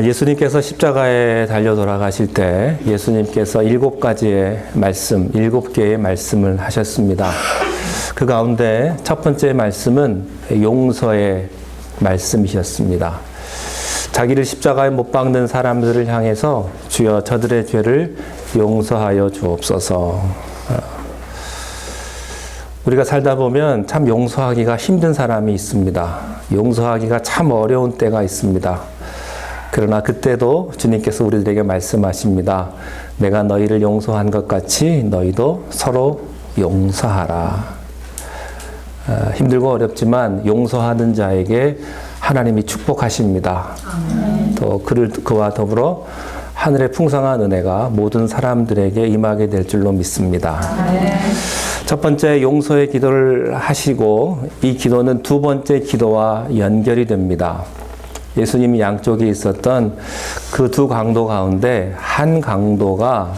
예수님께서 십자가에 달려 돌아가실 때 예수님께서 7가지의 말씀, 7개의 말씀을 하셨습니다. 그 가운데 첫 번째 말씀은 용서의 말씀이셨습니다. 자기를 십자가에 못 박는 사람들을 향해서 주여 저들의 죄를 용서하여 주옵소서. 우리가 살다 보면 참 용서하기가 힘든 사람이 있습니다. 용서하기가 참 어려운 때가 있습니다. 그러나 그때도 주님께서 우리들에게 말씀하십니다. 내가 너희를 용서한 것 같이 너희도 서로 용서하라. 힘들고 어렵지만 용서하는 자에게 하나님이 축복하십니다. 또 그와 더불어 하늘의 풍성한 은혜가 모든 사람들에게 임하게 될 줄로 믿습니다. 첫 번째 용서의 기도를 하시고 이 기도는 두 번째 기도와 연결이 됩니다. 예수님이 양쪽에 있었던 그 두 강도 가운데 한 강도가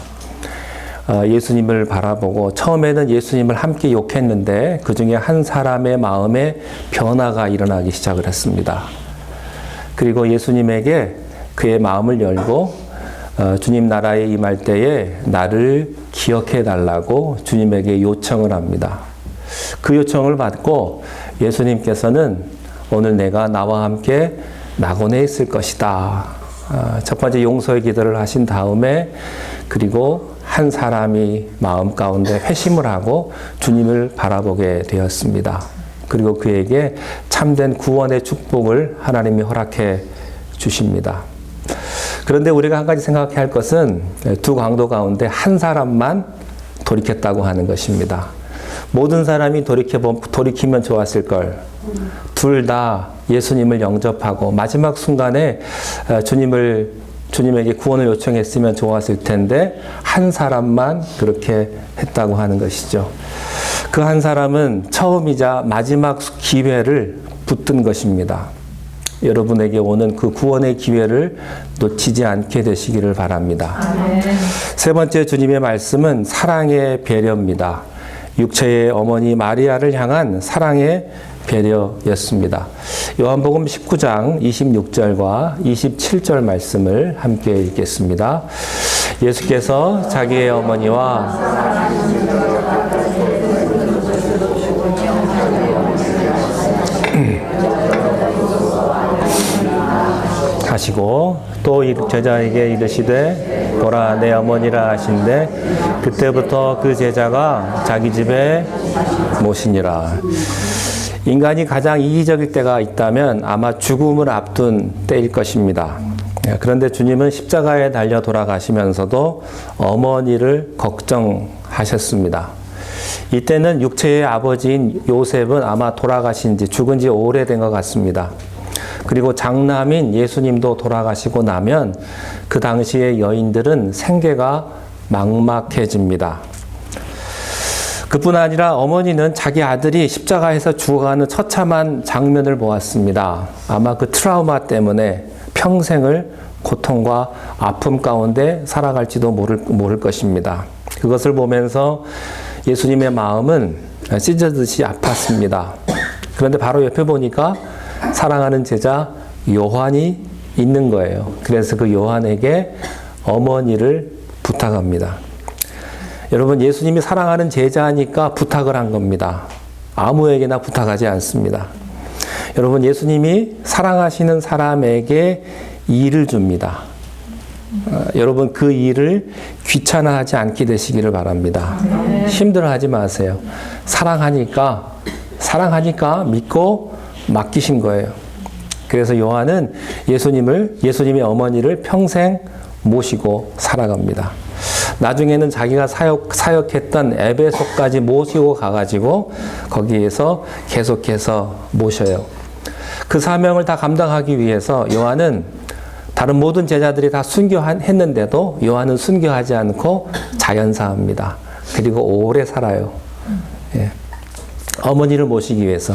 예수님을 바라보고 처음에는 예수님을 함께 욕했는데 그 중에 한 사람의 마음에 변화가 일어나기 시작을 했습니다. 그리고 예수님에게 그의 마음을 열고 주님 나라에 임할 때에 나를 기억해 달라고 주님에게 요청을 합니다. 그 요청을 받고 예수님께서는 오늘 내가 나와 함께 낙원에 있을 것이다. 첫 번째 용서의 기도를 하신 다음에 그리고 한 사람이 마음 가운데 회심을 하고 주님을 바라보게 되었습니다. 그리고 그에게 참된 구원의 축복을 하나님이 허락해 주십니다. 그런데 우리가 한 가지 생각해야 할 것은 두 강도 가운데 한 사람만 돌이켰다고 하는 것입니다. 모든 사람이 돌이키면 좋았을 걸. 둘 다 예수님을 영접하고 마지막 순간에 주님에게 구원을 요청했으면 좋았을 텐데 한 사람만 그렇게 했다고 하는 것이죠. 그 한 사람은 처음이자 마지막 기회를 붙든 것입니다. 여러분에게 오는 그 구원의 기회를 놓치지 않게 되시기를 바랍니다. 세 번째 주님의 말씀은 사랑의 배려입니다. 육체의 어머니 마리아를 향한 사랑의 배려였습니다. 요한복음 19장 26절과 27절 말씀을 함께 읽겠습니다. 예수께서 자기의 어머니와 하시고 또 제자에게 이르시되 보라 내 어머니라 하신대 그때부터 그 제자가 자기 집에 모시니라. 인간이 가장 이기적일 때가 있다면 아마 죽음을 앞둔 때일 것입니다. 그런데 주님은 십자가에 달려 돌아가시면서도 어머니를 걱정하셨습니다. 이때는 육체의 아버지인 요셉은 아마 돌아가신 지 죽은 지 오래된 것 같습니다. 그리고 장남인 예수님도 돌아가시고 나면 그 당시의 여인들은 생계가 막막해집니다. 그뿐 아니라 어머니는 자기 아들이 십자가에서 죽어가는 처참한 장면을 보았습니다. 아마 그 트라우마 때문에 평생을 고통과 아픔 가운데 살아갈지도 모를 것입니다. 그것을 보면서 예수님의 마음은 찢어지듯이 아팠습니다. 그런데 바로 옆에 보니까 사랑하는 제자 요한이 있는 거예요. 그래서 그 요한에게 어머니를 부탁합니다. 여러분, 예수님이 사랑하는 제자니까 부탁을 한 겁니다. 아무에게나 부탁하지 않습니다. 여러분, 예수님이 사랑하시는 사람에게 일을 줍니다. 여러분, 그 일을 귀찮아하지 않게 되시기를 바랍니다. 힘들어하지 마세요. 사랑하니까 믿고 맡기신 거예요. 그래서 요한은 예수님의 어머니를 평생 모시고 살아갑니다. 나중에는 자기가 사역했던 에베소까지 모시고 가가지고 거기에서 계속해서 모셔요. 그 사명을 다 감당하기 위해서 요한은 다른 모든 제자들이 다 순교했는데도 요한은 순교하지 않고 자연사합니다. 그리고 오래 살아요. 예. 어머니를 모시기 위해서.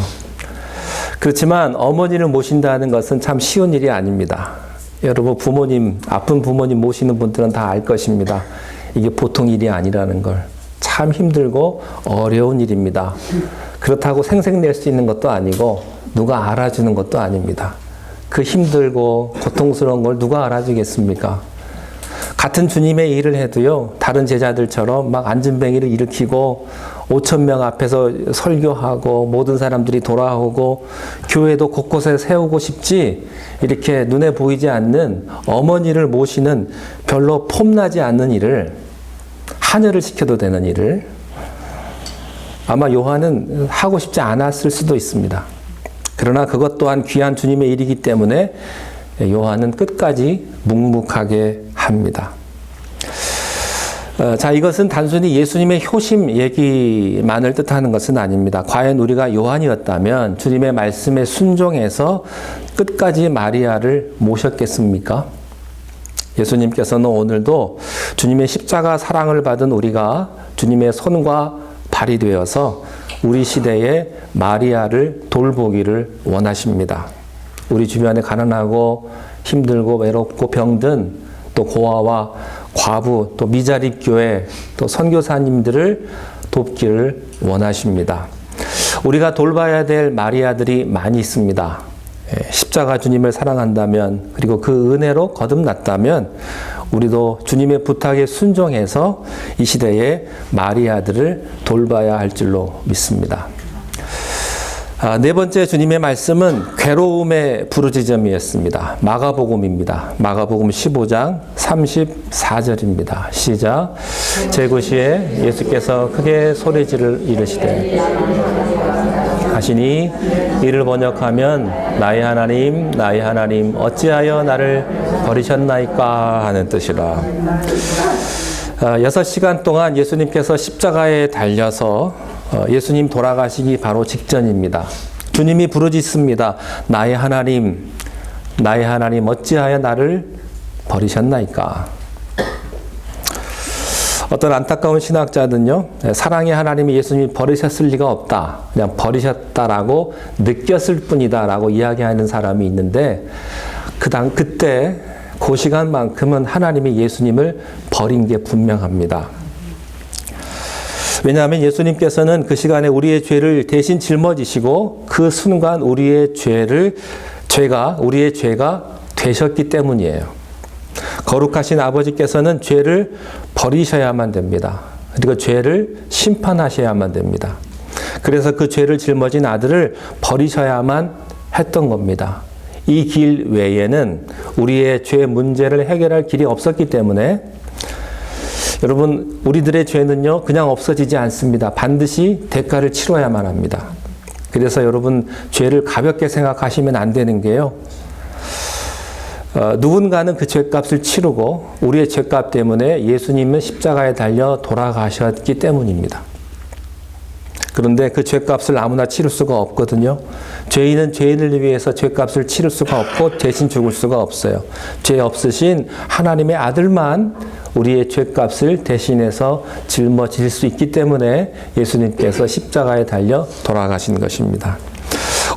그렇지만 어머니를 모신다는 것은 참 쉬운 일이 아닙니다. 여러분 아픈 부모님 모시는 분들은 다 알 것입니다. 이게 보통 일이 아니라는 걸 참 힘들고 어려운 일입니다. 그렇다고 생색낼 수 있는 것도 아니고 누가 알아주는 것도 아닙니다. 그 힘들고 고통스러운 걸 누가 알아주겠습니까? 같은 주님의 일을 해도요, 다른 제자들처럼 막 안진뱅이를 일으키고 5,000명 앞에서 설교하고 모든 사람들이 돌아오고 교회도 곳곳에 세우고 싶지, 이렇게 눈에 보이지 않는 어머니를 모시는 별로 폼나지 않는 일을, 하늘을 시켜도 되는 일을 아마 요한은 하고 싶지 않았을 수도 있습니다. 그러나 그것 또한 귀한 주님의 일이기 때문에 요한은 끝까지 묵묵하게 합니다. 자, 이것은 단순히 예수님의 효심 얘기만을 뜻하는 것은 아닙니다. 과연 우리가 요한이었다면 주님의 말씀에 순종해서 끝까지 마리아를 모셨겠습니까? 예수님께서는 오늘도 주님의 십자가 사랑을 받은 우리가 주님의 손과 발이 되어서 우리 시대의 마리아를 돌보기를 원하십니다. 우리 주변에 가난하고 힘들고 외롭고 병든 또 고아와 과부 또 미자립 교회 또 선교사님들을 돕기를 원하십니다. 우리가 돌봐야 될 마리아들이 많이 있습니다. 십자가 주님을 사랑한다면, 그리고 그 은혜로 거듭났다면 우리도 주님의 부탁에 순종해서 이 시대의 마리아들을 돌봐야 할 줄로 믿습니다. 네 번째 주님의 말씀은 괴로움의 부르짖음이었습니다. 마가복음입니다. 마가복음 15장 34절입니다. 시작. 제9시에 예수께서 크게 소리지를 이르시되 하시니, 이를 번역하면 나의 하나님 나의 하나님 어찌하여 나를 버리셨나이까 하는 뜻이라. 6시간 동안 예수님께서 십자가에 달려서 예수님 돌아가시기 바로 직전입니다. 주님이 부르짖습니다. 나의 하나님 어찌하여 나를 버리셨나이까. 어떤 안타까운 신학자는요, 사랑의 하나님이 예수님이 버리셨을 리가 없다, 그냥 버리셨다라고 느꼈을 뿐이다라고 이야기하는 사람이 있는데, 그때 그 시간만큼은 하나님이 예수님을 버린 게 분명합니다. 왜냐하면 예수님께서는 그 시간에 우리의 죄를 대신 짊어지시고 그 순간 우리의 죄가 되셨기 때문이에요. 거룩하신 아버지께서는 죄를 버리셔야만 됩니다. 그리고 죄를 심판하셔야만 됩니다. 그래서 그 죄를 짊어진 아들을 버리셔야만 했던 겁니다. 이 길 외에는 우리의 죄 문제를 해결할 길이 없었기 때문에, 여러분, 우리들의 죄는요, 그냥 없어지지 않습니다. 반드시 대가를 치러야만 합니다. 그래서 여러분, 죄를 가볍게 생각하시면 안 되는 게요, 누군가는 그 죄값을 치르고 우리의 죄값 때문에 예수님은 십자가에 달려 돌아가셨기 때문입니다. 그런데 그 죄값을 아무나 치를 수가 없거든요. 죄인은 죄인을 위해서 죄값을 치를 수가 없고 대신 죽을 수가 없어요. 죄 없으신 하나님의 아들만 우리의 죄값을 대신해서 짊어질 수 있기 때문에 예수님께서 십자가에 달려 돌아가신 것입니다.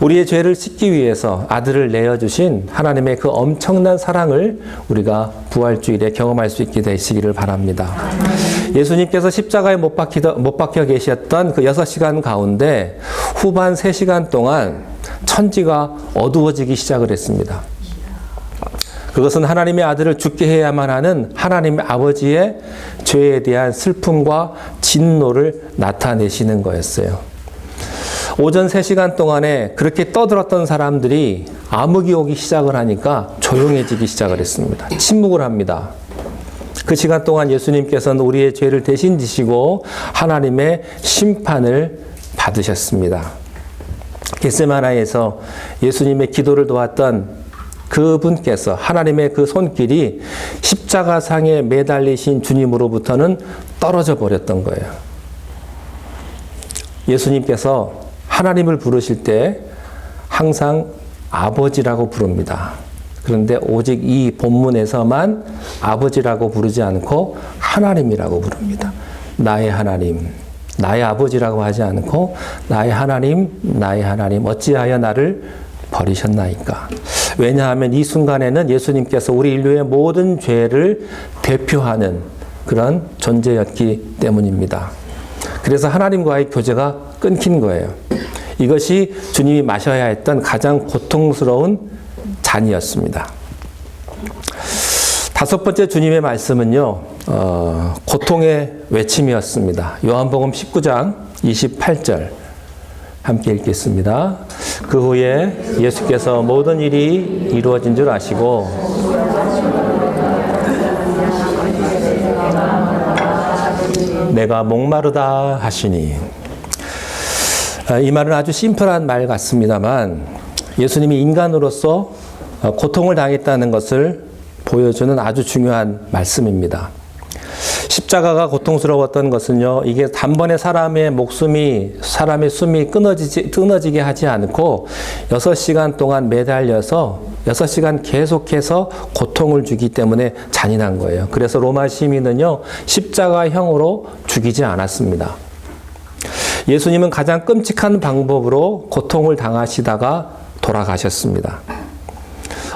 우리의 죄를 씻기 위해서 아들을 내어주신 하나님의 그 엄청난 사랑을 우리가 부활주일에 경험할 수 있게 되시기를 바랍니다. 예수님께서 십자가에 못 박혀 계셨던 그 6시간 가운데 후반 3시간 동안 천지가 어두워지기 시작을 했습니다. 그것은 하나님의 아들을 죽게 해야만 하는 하나님의 아버지의 죄에 대한 슬픔과 진노를 나타내시는 거였어요. 오전 3시간 동안에 그렇게 떠들었던 사람들이 암흑이 오기 시작을 하니까 조용해지기 시작을 했습니다. 침묵을 합니다. 그 시간 동안 예수님께서는 우리의 죄를 대신 지시고 하나님의 심판을 받으셨습니다. 겟세마나에서 예수님의 기도를 도왔던 그분께서, 하나님의 그 손길이 십자가상에 매달리신 주님으로부터는 떨어져 버렸던 거예요. 예수님께서 하나님을 부르실 때 항상 아버지라고 부릅니다. 그런데 오직 이 본문에서만 아버지라고 부르지 않고 하나님이라고 부릅니다. 나의 하나님, 나의 아버지라고 하지 않고 나의 하나님 어찌하여 나를 버리셨나이까. 왜냐하면 이 순간에는 예수님께서 우리 인류의 모든 죄를 대표하는 그런 존재였기 때문입니다. 그래서 하나님과의 교제가 끊긴 거예요. 이것이 주님이 마셔야 했던 가장 고통스러운 잔이었습니다. 다섯 번째 주님의 말씀은요, 고통의 외침이었습니다. 요한복음 19장 28절 함께 읽겠습니다. 그 후에 예수께서 모든 일이 이루어진 줄 아시고 내가 목마르다 하시니, 이 말은 아주 심플한 말 같습니다만 예수님이 인간으로서 고통을 당했다는 것을 보여주는 아주 중요한 말씀입니다. 십자가가 고통스러웠던 것은요, 이게 단번에 사람의 숨이 끊어지게 하지 않고 6시간 동안 매달려서 6시간 계속해서 고통을 주기 때문에 잔인한 거예요. 그래서 로마 시민은요, 십자가형으로 죽이지 않았습니다. 예수님은 가장 끔찍한 방법으로 고통을 당하시다가 돌아가셨습니다.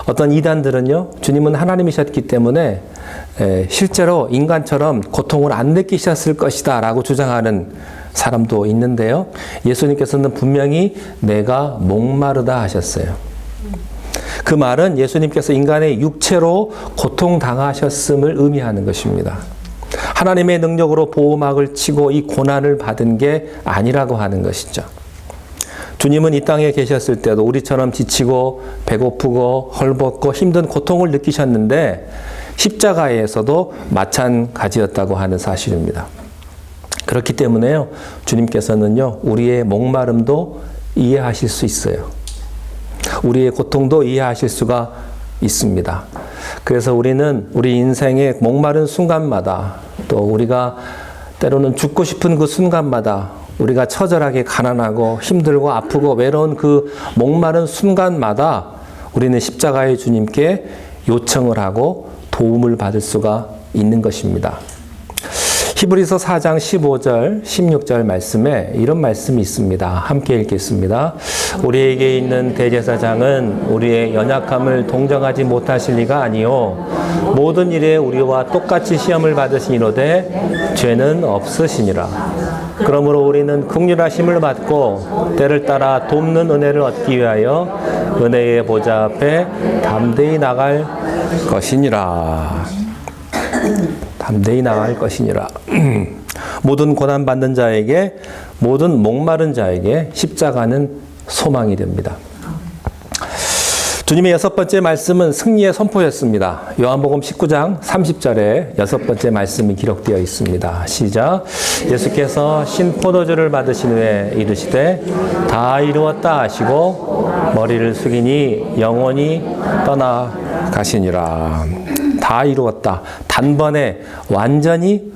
어떤 이단들은요, 주님은 하나님이셨기 때문에 실제로 인간처럼 고통을 안 느끼셨을 것이다 라고 주장하는 사람도 있는데요. 예수님께서는 분명히 내가 목마르다 하셨어요. 그 말은 예수님께서 인간의 육체로 고통당하셨음을 의미하는 것입니다. 하나님의 능력으로 보호막을 치고 이 고난을 받은 게 아니라고 하는 것이죠. 주님은 이 땅에 계셨을 때도 우리처럼 지치고 배고프고 헐벗고 힘든 고통을 느끼셨는데 십자가에서도 마찬가지였다고 하는 사실입니다. 그렇기 때문에요, 주님께서는요, 우리의 목마름도 이해하실 수 있어요. 우리의 고통도 이해하실 수가 있습니다. 그래서 우리는 우리 인생의 목마른 순간마다, 또 우리가 때로는 죽고 싶은 그 순간마다, 우리가 처절하게 가난하고 힘들고 아프고 외로운 그 목마른 순간마다 우리는 십자가의 주님께 요청을 하고 도움을 받을 수가 있는 것입니다. 히브리서 4장 15절, 16절 말씀에 이런 말씀이 있습니다. 함께 읽겠습니다. 우리에게 있는 대제사장은 우리의 연약함을 동정하지 못하실 리가 아니요 모든 일에 우리와 똑같이 시험을 받으시니로되 죄는 없으시니라. 그러므로 우리는 긍휼하심을 받고 때를 따라 돕는 은혜를 얻기 위하여 은혜의 보좌 앞에 담대히 나갈 것이니라. 담대히 나갈 것이니라. 모든 고난받는 자에게, 모든 목마른 자에게 십자가는 소망이 됩니다. 주님의 여섯 번째 말씀은 승리의 선포였습니다. 요한복음 19장 30절에 여섯 번째 말씀이 기록되어 있습니다. 시작. 예수께서 신포도주를 받으신 후에 이르시되 다 이루었다 하시고 머리를 숙이니 영원히 떠나가시니라. 다 이루었다. 단번에 완전히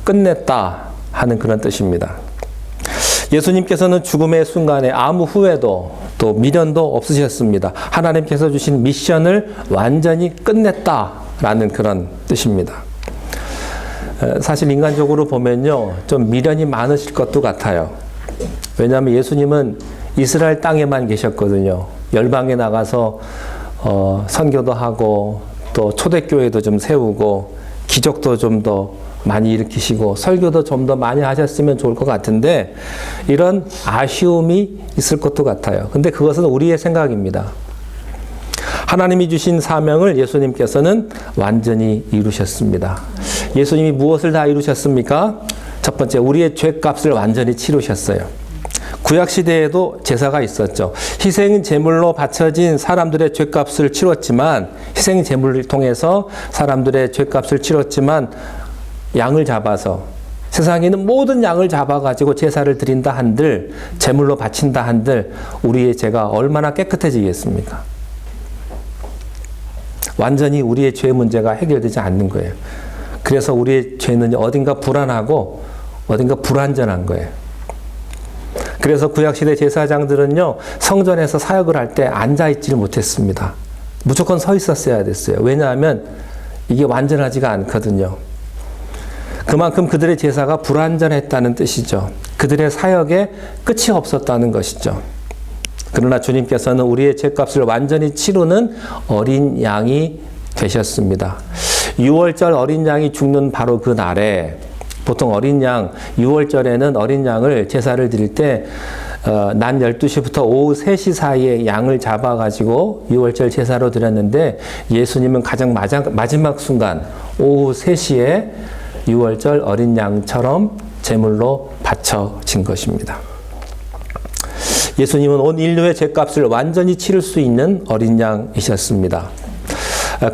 끝냈다 하는 그런 뜻입니다. 예수님께서는 죽음의 순간에 아무 후회도 또 미련도 없으셨습니다. 하나님께서 주신 미션을 완전히 끝냈다라는 그런 뜻입니다. 사실 인간적으로 보면요, 좀 미련이 많으실 것도 같아요. 왜냐하면 예수님은 이스라엘 땅에만 계셨거든요. 열방에 나가서 선교도 하고 또 초대교회도 좀 세우고 기적도 좀 더 많이 일으키시고 설교도 좀 더 많이 하셨으면 좋을 것 같은데 이런 아쉬움이 있을 것도 같아요. 근데 그것은 우리의 생각입니다. 하나님이 주신 사명을 예수님께서는 완전히 이루셨습니다. 예수님이 무엇을 다 이루셨습니까? 첫 번째, 우리의 죄값을 완전히 치르셨어요. 구약시대에도 제사가 있었죠. 희생 제물로 바쳐진 사람들의 죄값을 치렀지만, 희생 제물을 통해서 사람들의 죄값을 치렀지만 양을 잡아서, 세상에 있는 모든 양을 잡아가지고 제사를 드린다 한들, 제물로 바친다 한들 우리의 죄가 얼마나 깨끗해지겠습니까? 완전히 우리의 죄 문제가 해결되지 않는 거예요. 그래서 우리의 죄는 어딘가 불안하고 어딘가 불완전한 거예요. 그래서 구약시대 제사장들은요, 성전에서 사역을 할 때 앉아있지를 못했습니다. 무조건 서 있었어야 됐어요. 왜냐하면 이게 완전하지가 않거든요. 그만큼 그들의 제사가 불완전했다는 뜻이죠. 그들의 사역에 끝이 없었다는 것이죠. 그러나 주님께서는 우리의 죄값을 완전히 치르는 어린 양이 되셨습니다. 6월절 어린 양이 죽는 바로 그 날에 보통 어린 양, 6월절에는 어린 양을 제사를 드릴 때 낮 12시부터 오후 3시 사이에 양을 잡아가지고 6월절 제사로 드렸는데 예수님은 가장 마지막 순간 오후 3시에 6월절 어린 양처럼 제물로 바쳐진 것입니다. 예수님은 온 인류의 죄값을 완전히 치를 수 있는 어린 양이셨습니다.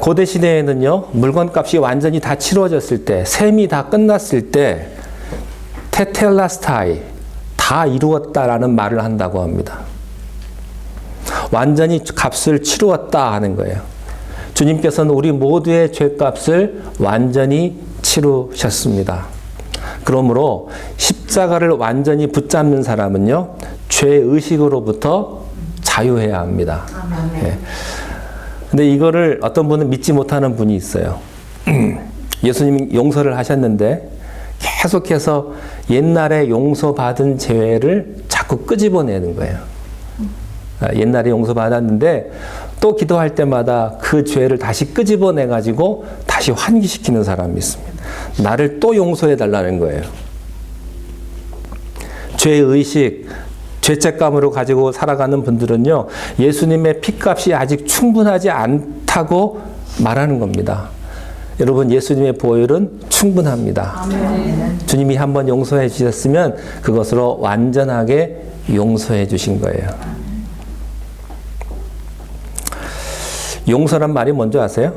고대 시대에는요, 물건값이 완전히 다 치러졌을 때, 셈이 다 끝났을 때, 테텔라스타이, 다 이루었다라는 말을 한다고 합니다. 완전히 값을 치루었다 하는 거예요. 주님께서는 우리 모두의 죄값을 완전히 치루셨습니다. 그러므로 십자가를 완전히 붙잡는 사람은요, 죄의식으로부터 자유해야 합니다. 예. 근데 이거를 어떤 분은 믿지 못하는 분이 있어요. 예수님이 용서를 하셨는데 계속해서 옛날에 용서받은 죄를 자꾸 끄집어내는 거예요. 옛날에 용서받았는데 또 기도할 때마다 그 죄를 다시 끄집어내가지고 다시 환기시키는 사람이 있습니다. 나를 또 용서해달라는 거예요. 죄의식, 죄책감으로 가지고 살아가는 분들은요, 예수님의 피값이 아직 충분하지 않다고 말하는 겁니다. 여러분, 예수님의 보혈은 충분합니다. 아멘. 주님이 한번 용서해 주셨으면 그것으로 완전하게 용서해 주신 거예요. 용서란 말이 뭔지 아세요?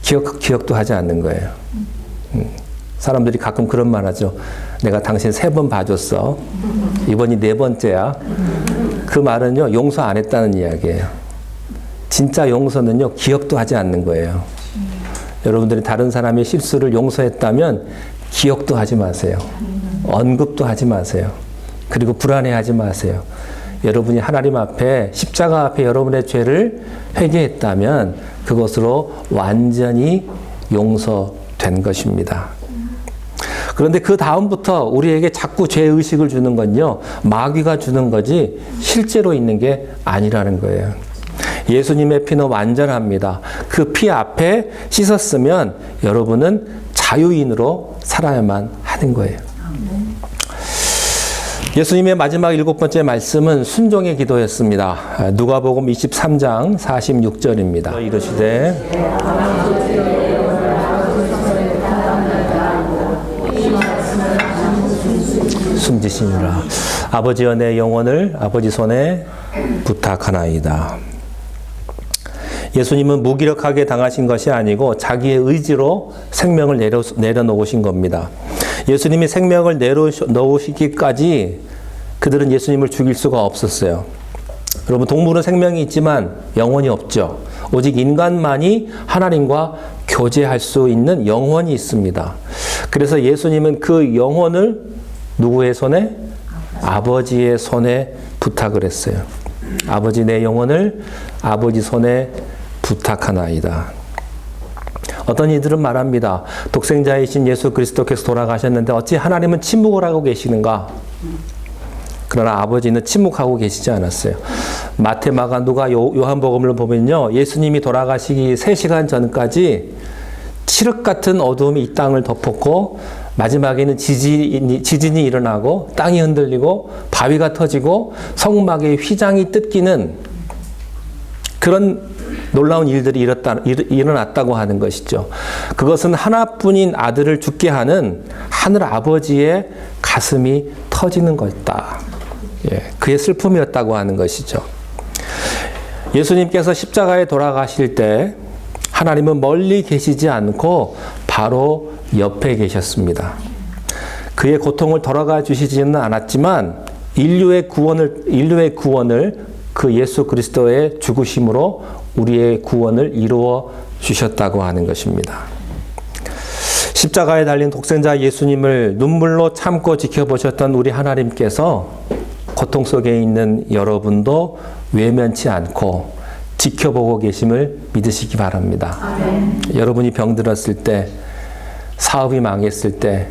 기억도 하지 않는 거예요. 사람들이 가끔 그런 말 하죠. 내가 당신 3번 봐줬어. 이번이 4번째야. 그 말은요, 용서 안 했다는 이야기예요. 진짜 용서는요, 기억도 하지 않는 거예요. 여러분들이 다른 사람의 실수를 용서했다면 기억도 하지 마세요. 언급도 하지 마세요. 그리고 불안해하지 마세요. 여러분이 하나님 앞에, 십자가 앞에 여러분의 죄를 회개했다면 그것으로 완전히 용서된 것입니다. 그런데 그 다음부터 우리에게 자꾸 죄의식을 주는 건요, 마귀가 주는 거지 실제로 있는 게 아니라는 거예요. 예수님의 피는 완전합니다. 그 피 앞에 씻었으면 여러분은 자유인으로 살아야만 하는 거예요. 예수님의 마지막 7번째 말씀은 순종의 기도였습니다. 누가복음 23장 46절입니다. 이르시되 숨지시니라. 아버지여, 내 영혼을 아버지 손에 부탁하나이다. 예수님은 무기력하게 당하신 것이 아니고 자기의 의지로 생명을 내려놓으신 겁니다. 예수님이 생명을 내려놓으시기까지 그들은 예수님을 죽일 수가 없었어요. 여러분, 동물은 생명이 있지만 영혼이 없죠. 오직 인간만이 하나님과 교제할 수 있는 영혼이 있습니다. 그래서 예수님은 그 영혼을 누구의 손에? 아버지의 손에 부탁을 했어요. 아버지, 내 영혼을 아버지 손에 부탁하나이다. 어떤 이들은 말합니다. 독생자이신 예수 그리스도께서 돌아가셨는데 어찌 하나님은 침묵을 하고 계시는가? 그러나 아버지는 침묵하고 계시지 않았어요. 마태, 마가, 누가, 요한복음을 보면요, 예수님이 돌아가시기 3시간 전까지 칠흑 같은 어두움이 이 땅을 덮었고 마지막에는 지진이 일어나고 땅이 흔들리고 바위가 터지고 성막의 휘장이 뜯기는 그런 놀라운 일들이 일어났다고 하는 것이죠. 그것은 하나뿐인 아들을 죽게 하는 하늘 아버지의 가슴이 터지는 것이다. 예, 그의 슬픔이었다고 하는 것이죠. 예수님께서 십자가에 돌아가실 때 하나님은 멀리 계시지 않고 바로 옆에 계셨습니다. 그의 고통을 덜어가 주시지는 않았지만 인류의 구원을 그 예수 그리스도의 죽으심으로 우리의 구원을 이루어 주셨다고 하는 것입니다. 십자가에 달린 독생자 예수님을 눈물로 참고 지켜보셨던 우리 하나님께서 고통 속에 있는 여러분도 외면치 않고 지켜보고 계심을 믿으시기 바랍니다. 아멘. 여러분이 병들었을 때, 사업이 망했을 때,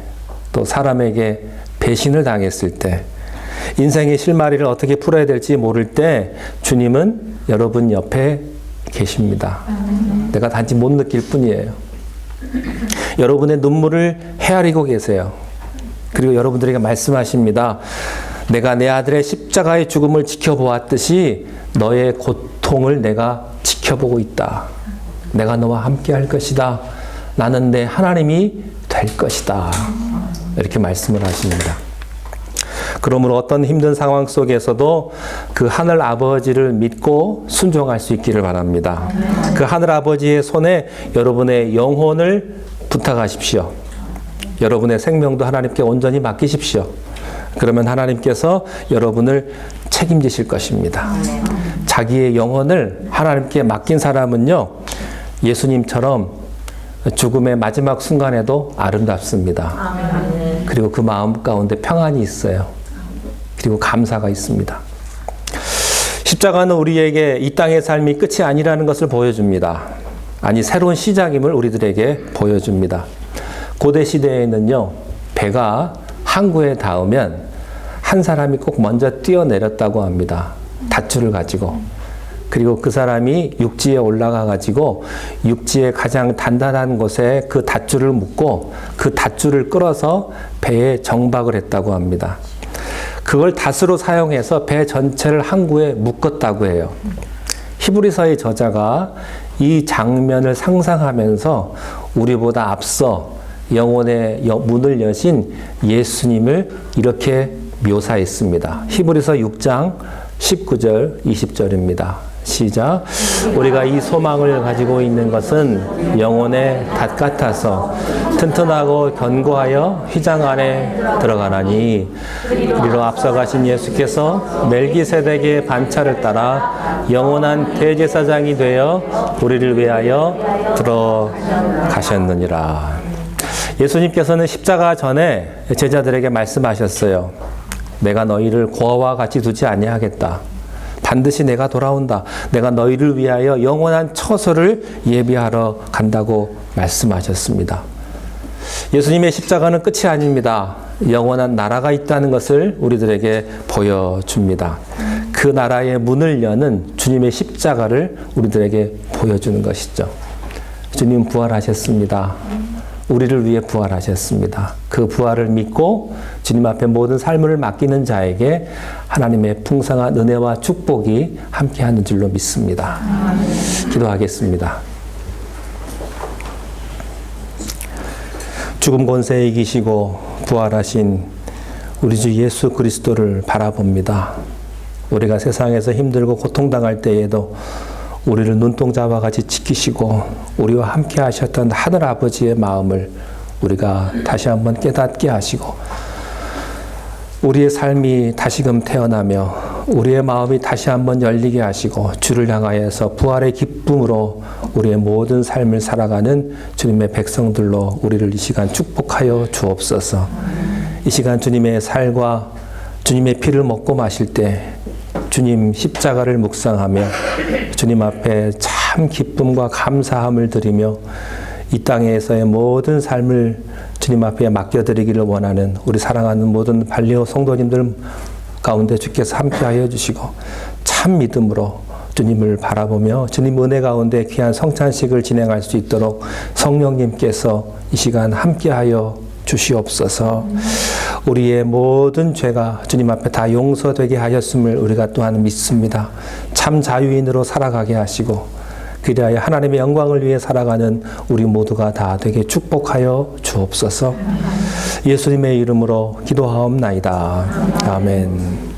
또 사람에게 배신을 당했을 때, 인생의 실마리를 어떻게 풀어야 될지 모를 때 주님은 여러분 옆에 계십니다. 내가 단지 못 느낄 뿐이에요. 여러분의 눈물을 헤아리고 계세요. 그리고 여러분들에게 말씀하십니다. 내가 내 아들의 십자가의 죽음을 지켜보았듯이 너의 고통을 내가 지켜보고 있다. 내가 너와 함께 할 것이다. 나는 내 하나님이 될 것이다. 이렇게 말씀을 하십니다. 그러므로 어떤 힘든 상황 속에서도 그 하늘 아버지를 믿고 순종할 수 있기를 바랍니다. 그 하늘 아버지의 손에 여러분의 영혼을 부탁하십시오. 여러분의 생명도 하나님께 온전히 맡기십시오. 그러면 하나님께서 여러분을 책임지실 것입니다. 자기의 영혼을 하나님께 맡긴 사람은요, 예수님처럼 죽음의 마지막 순간에도 아름답습니다. 그리고 그 마음 가운데 평안이 있어요. 그리고 감사가 있습니다. 십자가는 우리에게 이 땅의 삶이 끝이 아니라는 것을 보여줍니다. 아니, 새로운 시작임을 우리들에게 보여줍니다. 고대 시대에는요, 배가 항구에 닿으면 한 사람이 꼭 먼저 뛰어내렸다고 합니다. 닷줄을 가지고. 그리고 그 사람이 육지에 올라가 가지고 육지의 가장 단단한 곳에 그 닷줄을 묶고 그 닷줄을 끌어서 배에 정박을 했다고 합니다. 그걸 닷으로 사용해서 배 전체를 항구에 묶었다고 해요. 히브리서의 저자가 이 장면을 상상하면서 우리보다 앞서 영혼의 문을 여신 예수님을 이렇게 묘사했습니다. 히브리서 6장 19절 20절입니다. 시작. 우리가 이 소망을 가지고 있는 것은 영혼의 닷 같아서 튼튼하고 견고하여 휘장 안에 들어가나니 우리로 앞서가신 예수께서 멜기세덱의 반차를 따라 영원한 대제사장이 되어 우리를 위하여 들어가셨느니라. 예수님께서는 십자가 전에 제자들에게 말씀하셨어요. 내가 너희를 고아와 같이 두지 아니하겠다. 반드시 내가 돌아온다. 내가 너희를 위하여 영원한 처소를 예비하러 간다고 말씀하셨습니다. 예수님의 십자가는 끝이 아닙니다. 영원한 나라가 있다는 것을 우리들에게 보여줍니다. 그 나라의 문을 여는 주님의 십자가를 우리들에게 보여주는 것이죠. 주님 부활하셨습니다. 우리를 위해 부활하셨습니다. 그 부활을 믿고 주님 앞에 모든 삶을 맡기는 자에게 하나님의 풍성한 은혜와 축복이 함께하는 줄로 믿습니다. 기도하겠습니다. 죽음 권세에 이기시고 부활하신 우리 주 예수 그리스도를 바라봅니다. 우리가 세상에서 힘들고 고통당할 때에도 우리를 눈동자와 같이 지키시고 우리와 함께 하셨던 하늘 아버지의 마음을 우리가 다시 한번 깨닫게 하시고 우리의 삶이 다시금 태어나며 우리의 마음이 다시 한번 열리게 하시고 주를 향하여서 부활의 기쁨으로 우리의 모든 삶을 살아가는 주님의 백성들로 우리를 이 시간 축복하여 주옵소서. 이 시간 주님의 살과 주님의 피를 먹고 마실 때 주님 십자가를 묵상하며 주님 앞에 참 기쁨과 감사함을 드리며 이 땅에서의 모든 삶을 주님 앞에 맡겨드리기를 원하는 우리 사랑하는 모든 발리오 성도님들 가운데 주께서 함께하여 주시고 참 믿음으로 주님을 바라보며 주님 은혜 가운데 귀한 성찬식을 진행할 수 있도록 성령님께서 이 시간 함께하여 주시옵소서. 우리의 모든 죄가 주님 앞에 다 용서되게 하였음을 우리가 또한 믿습니다. 참 자유인으로 살아가게 하시고 그리하여 하나님의 영광을 위해 살아가는 우리 모두가 다 되게 축복하여 주옵소서. 예수님의 이름으로 기도하옵나이다. 아멘.